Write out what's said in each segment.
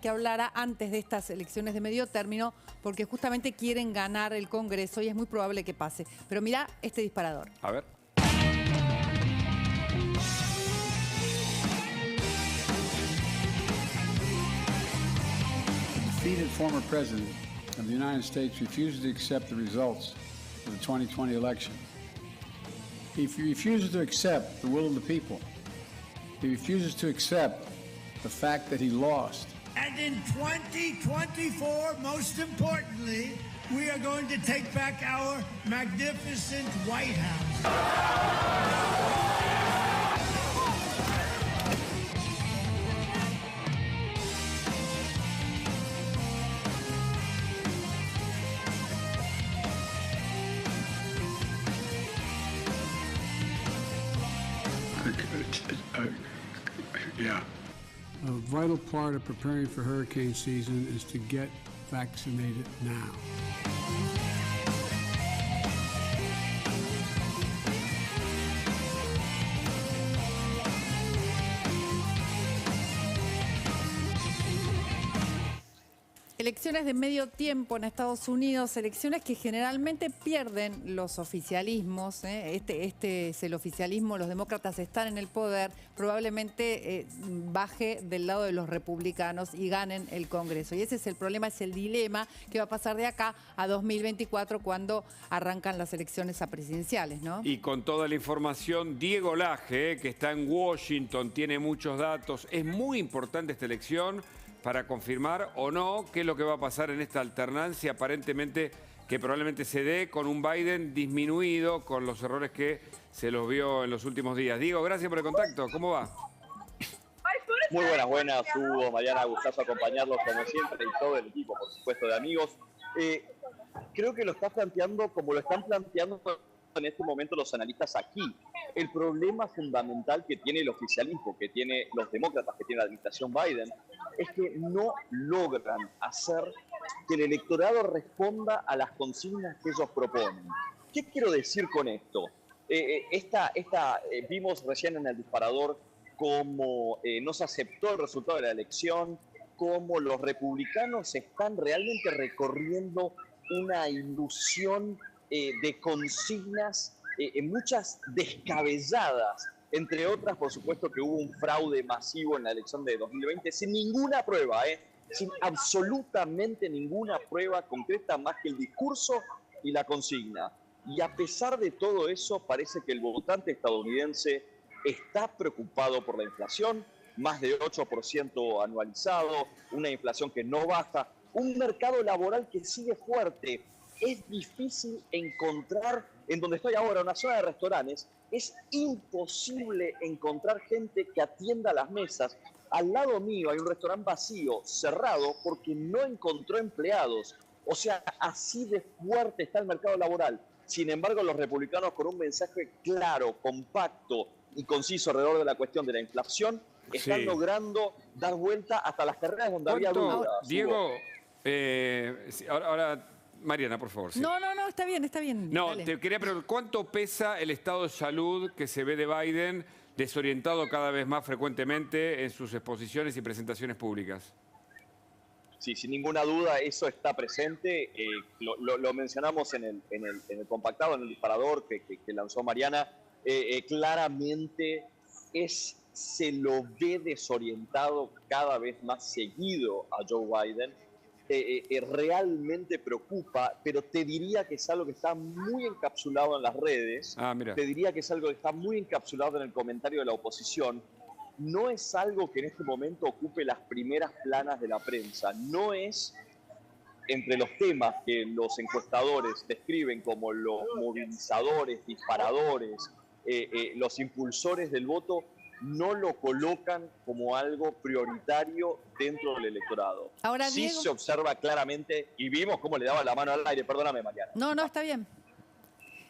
que hablara antes de estas elecciones de medio término, porque justamente quieren ganar el Congreso y es muy probable que pase. Pero mira este disparador. A ver. The defeated former president of the United States refuses to accept the results of the 2020 election. He refuses to accept the will of the people. He refuses to accept the fact that he lost. And in 2024, most importantly, we are going to take back our magnificent White House. Yeah. A vital part of preparing for hurricane season is to get vaccinated now. Elecciones de medio tiempo en Estados Unidos, elecciones que generalmente pierden los oficialismos. Este es el oficialismo, los demócratas están en el poder, probablemente baje del lado de los republicanos y ganen el Congreso. Y ese es el problema, es el dilema que va a pasar de acá a 2024 cuando arrancan las elecciones a presidenciales, ¿no? Y con toda la información, Diego Laje, que está en Washington, tiene muchos datos. Es muy importante esta elección para confirmar o no qué es lo que va a pasar en esta alternancia, aparentemente que probablemente se dé con un Biden disminuido, con los errores que se los vio en los últimos días. Diego, gracias por el contacto. ¿Cómo va? Muy buenas, Hugo, Mariana, gustazo acompañarlos como siempre y todo el equipo, por supuesto, de amigos. Creo que lo estás planteando como lo están planteando en este momento los analistas aquí. El problema fundamental que tiene el oficialismo, que tiene los demócratas, que tiene la administración Biden, es que no logran hacer que el electorado responda a las consignas que ellos proponen. ¿Qué quiero decir con esto? Vimos recién en el disparador cómo no se aceptó el resultado de la elección, cómo los republicanos están realmente recorriendo una ilusión de consignas, muchas descabelladas, entre otras, por supuesto, que hubo un fraude masivo en la elección de 2020, sin ninguna prueba, sin absolutamente ninguna prueba concreta más que el discurso y la consigna. Y a pesar de todo eso, parece que el votante estadounidense está preocupado por la inflación, más de 8% anualizado, una inflación que no baja, un mercado laboral que sigue fuerte. Es difícil encontrar, en donde estoy ahora, una zona de restaurantes, es imposible encontrar gente que atienda las mesas. Al lado mío hay un restaurante vacío, cerrado, porque no encontró empleados. O sea, así de fuerte está el mercado laboral. Sin embargo, los republicanos, con un mensaje claro, compacto y conciso alrededor de la cuestión de la inflación, están logrando dar vuelta hasta las carreras donde había dudas. Diego, ahora Mariana, por favor. Sí. No, está bien, está bien. No, Dale. te quería preguntar, ¿cuánto pesa el estado de salud que se ve de Biden desorientado cada vez más frecuentemente en sus exposiciones y presentaciones públicas? Sí, sin ninguna duda eso está presente. Lo mencionamos en el compactado, en el disparador que lanzó Mariana. Claramente se lo ve desorientado cada vez más seguido a Joe Biden. Realmente preocupa, pero te diría que es algo que está muy encapsulado en las redes. Te diría que es algo que está muy encapsulado en el comentario de la oposición. No es algo que en este momento ocupe las primeras planas de la prensa. No es entre los temas que los encuestadores describen como los movilizadores, disparadores, los impulsores del voto, no lo colocan como algo prioritario dentro del electorado. Ahora, sí, Diego, se observa claramente, y vimos cómo le daba la mano al aire. Perdóname, Mariana. No, está bien.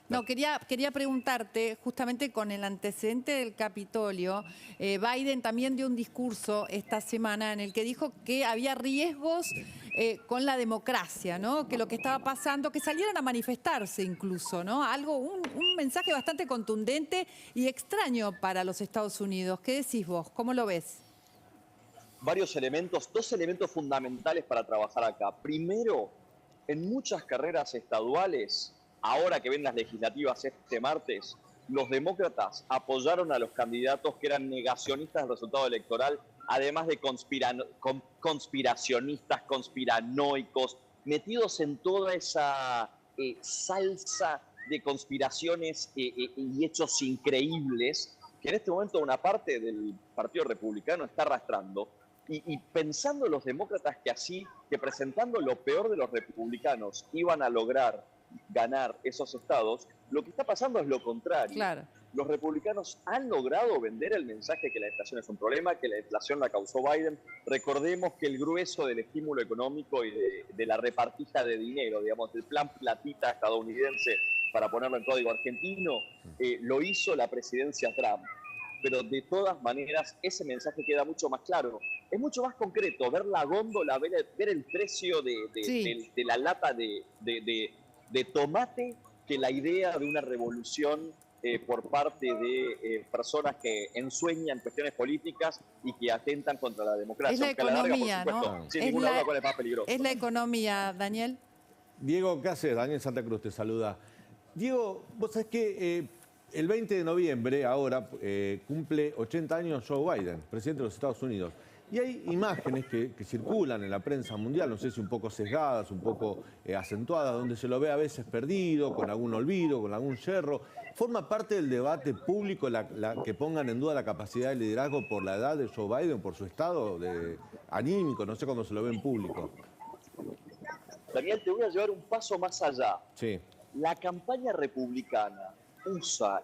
No, quería preguntarte, justamente con el antecedente del Capitolio, Biden también dio un discurso esta semana en el que dijo que había riesgos con la democracia, ¿no? Que lo que estaba pasando, que salieran a manifestarse incluso, ¿no? Un mensaje bastante contundente y extraño para los Estados Unidos. ¿Qué decís vos? ¿Cómo lo ves? varios elementos, dos elementos fundamentales para trabajar acá. Primero, en muchas carreras estaduales, ahora que ven las legislativas este martes, los demócratas apoyaron a los candidatos que eran negacionistas del resultado electoral, además de conspiracionistas, conspiranoicos, metidos en toda esa salsa de conspiraciones y hechos increíbles que en este momento una parte del Partido Republicano está arrastrando. Y pensando los demócratas que presentando lo peor de los republicanos iban a lograr ganar esos estados, lo que está pasando es lo contrario. Claro. Los republicanos han logrado vender el mensaje que la inflación es un problema, que la inflación la causó Biden. Recordemos que el grueso del estímulo económico y de la repartija de dinero, digamos, del plan platita estadounidense, para ponerlo en código argentino, lo hizo la presidencia Trump. Pero de todas maneras ese mensaje queda mucho más claro. Es mucho más concreto ver la góndola, ver el precio de la lata de tomate que la idea de una revolución por parte de personas que ensueñan cuestiones políticas y que atentan contra la democracia. Es la economía, ¿no? Sin ninguna duda cuál es más peligroso. Es la economía, Daniel. Diego, ¿qué haces? Daniel Santa Cruz te saluda. Diego, vos sabés que el 20 de noviembre, ahora, cumple 80 años Joe Biden, presidente de los Estados Unidos. Y hay imágenes que circulan en la prensa mundial, no sé si un poco sesgadas, un poco acentuadas, donde se lo ve a veces perdido, con algún olvido, con algún yerro. ¿Forma parte del debate público que pongan en duda la capacidad de liderazgo por la edad de Joe Biden, por su estado anímico, no sé cómo se lo ve en público? Daniel, te voy a llevar un paso más allá. Sí. La campaña republicana usa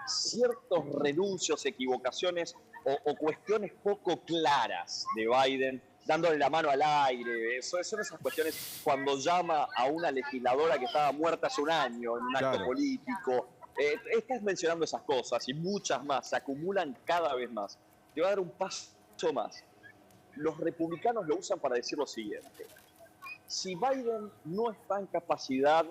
ciertos renuncios, equivocaciones o cuestiones poco claras de Biden, dándole la mano al aire. Son esas cuestiones cuando llama a una legisladora que estaba muerta hace un año en un acto político. Estás mencionando esas cosas y muchas más, se acumulan cada vez más. Te voy a dar un paso más. Los republicanos lo usan para decir lo siguiente. Si Biden no está en capacidad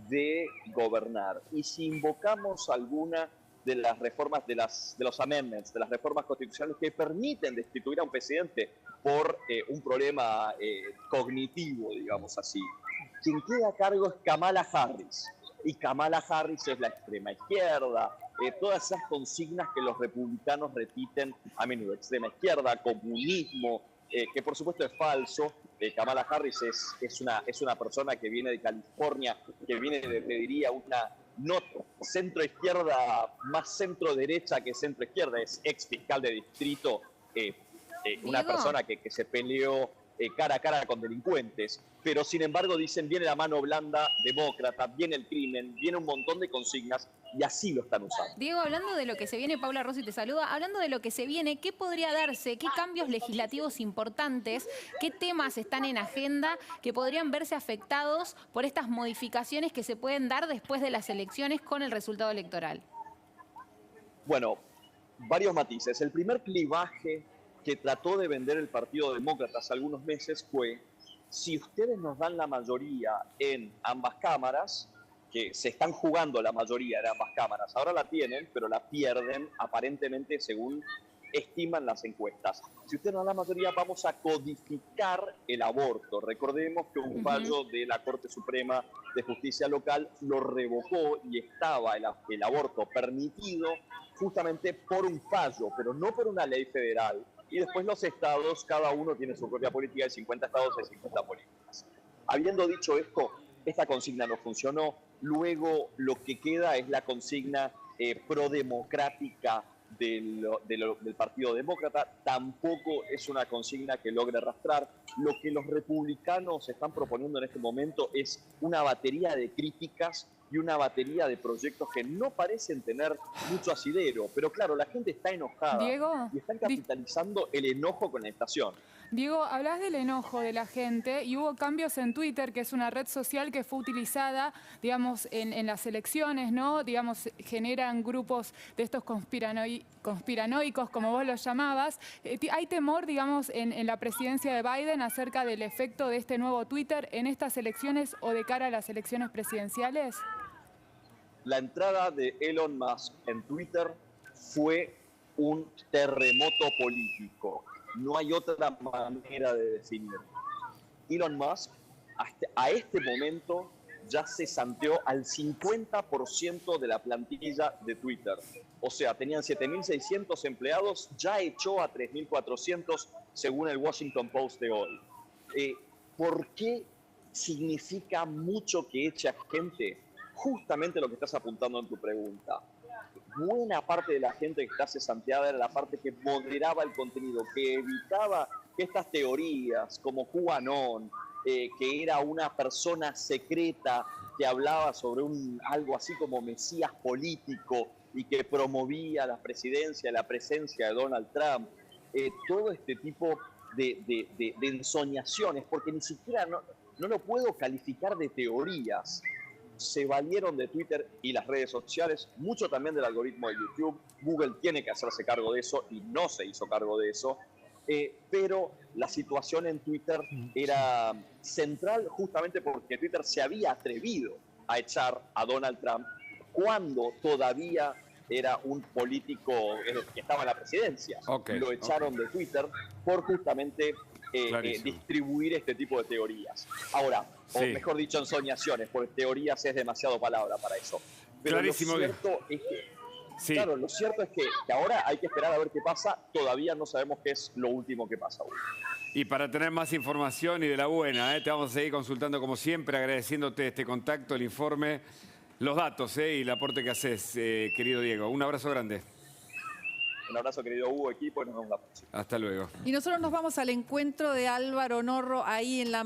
de gobernar y si invocamos alguna de las reformas, de los amendments, de las reformas constitucionales que permiten destituir a un presidente por un problema cognitivo, digamos así, quien queda a cargo es Kamala Harris. Y Kamala Harris es la extrema izquierda, todas esas consignas que los republicanos repiten a menudo, extrema izquierda, comunismo, que por supuesto es falso. Kamala Harris es una persona que viene de California, que viene de, te diría, una no centro izquierda, más centro derecha que centro izquierda, es ex fiscal de distrito, una persona que se peleó cara a cara con delincuentes, pero sin embargo dicen viene la mano blanda demócrata, viene el crimen, viene un montón de consignas y así lo están usando. Diego, hablando de lo que se viene, Paula Rossi te saluda, hablando de lo que se viene, ¿qué podría darse? ¿Qué cambios legislativos importantes? ¿Qué temas están en agenda que podrían verse afectados por estas modificaciones que se pueden dar después de las elecciones con el resultado electoral? Bueno, varios matices. El primer clivaje que trató de vender el Partido Demócrata hace algunos meses fue: si ustedes nos dan la mayoría en ambas cámaras, que se están jugando la mayoría en ambas cámaras, ahora la tienen, pero la pierden aparentemente según estiman las encuestas. Si ustedes nos dan la mayoría, vamos a codificar el aborto. Recordemos que un fallo de la Corte Suprema de Justicia Local lo revocó y estaba el aborto permitido justamente por un fallo, pero no por una ley federal. Y después los estados, cada uno tiene su propia política, de 50 estados hay 50 políticas. Habiendo dicho esto, esta consigna no funcionó. Luego lo que queda es la consigna prodemocrática del Partido Demócrata. Tampoco es una consigna que logre arrastrar. Lo que los republicanos están proponiendo en este momento es una batería de críticas y una batería de proyectos que no parecen tener mucho asidero. Pero claro, la gente está enojada, Diego, y están capitalizando el enojo con la inflación. Diego, hablas del enojo de la gente y hubo cambios en Twitter, que es una red social que fue utilizada, digamos, en las elecciones, ¿no? Digamos, generan grupos de estos conspiranoicos, como vos los llamabas. ¿Hay temor, digamos, en la presidencia de Biden acerca del efecto de este nuevo Twitter en estas elecciones o de cara a las elecciones presidenciales? La entrada de Elon Musk en Twitter fue un terremoto político. No hay otra manera de definirlo. Elon Musk, a este momento, ya se santeó al 50% de la plantilla de Twitter. O sea, tenían 7.600 empleados, ya echó a 3.400 según el Washington Post de hoy. ¿Por qué significa mucho que eche a gente? Justamente lo que estás apuntando en tu pregunta. Buena parte de la gente que está cesanteada era la parte que moderaba el contenido, que evitaba que estas teorías como QAnon, que era una persona secreta que hablaba sobre algo así como mesías político y que promovía la presidencia, la presencia de Donald Trump, todo este tipo de ensoñaciones, porque ni siquiera no lo puedo calificar de teorías. Se valieron de Twitter y las redes sociales, mucho también del algoritmo de YouTube. Google tiene que hacerse cargo de eso y no se hizo cargo de eso. Pero la situación en Twitter era central justamente porque Twitter se había atrevido a echar a Donald Trump cuando todavía era un político que estaba en la presidencia. Lo echaron de Twitter por justamente distribuir este tipo de teorías. Ahora, o mejor dicho, ensoñaciones, porque teorías es demasiado palabra para eso. Pero clarísimo. Lo cierto es que claro, lo cierto es que ahora hay que esperar a ver qué pasa. Todavía no sabemos qué es lo último que pasa hoy. Y para tener más información y de la buena, te vamos a seguir consultando como siempre, agradeciéndote este contacto, el informe, los datos y el aporte que haces, querido Diego. Un abrazo grande. Un abrazo, querido Hugo, equipo, y nos vemos la próxima. Hasta luego. Y nosotros nos vamos al encuentro de Álvaro Norro ahí en la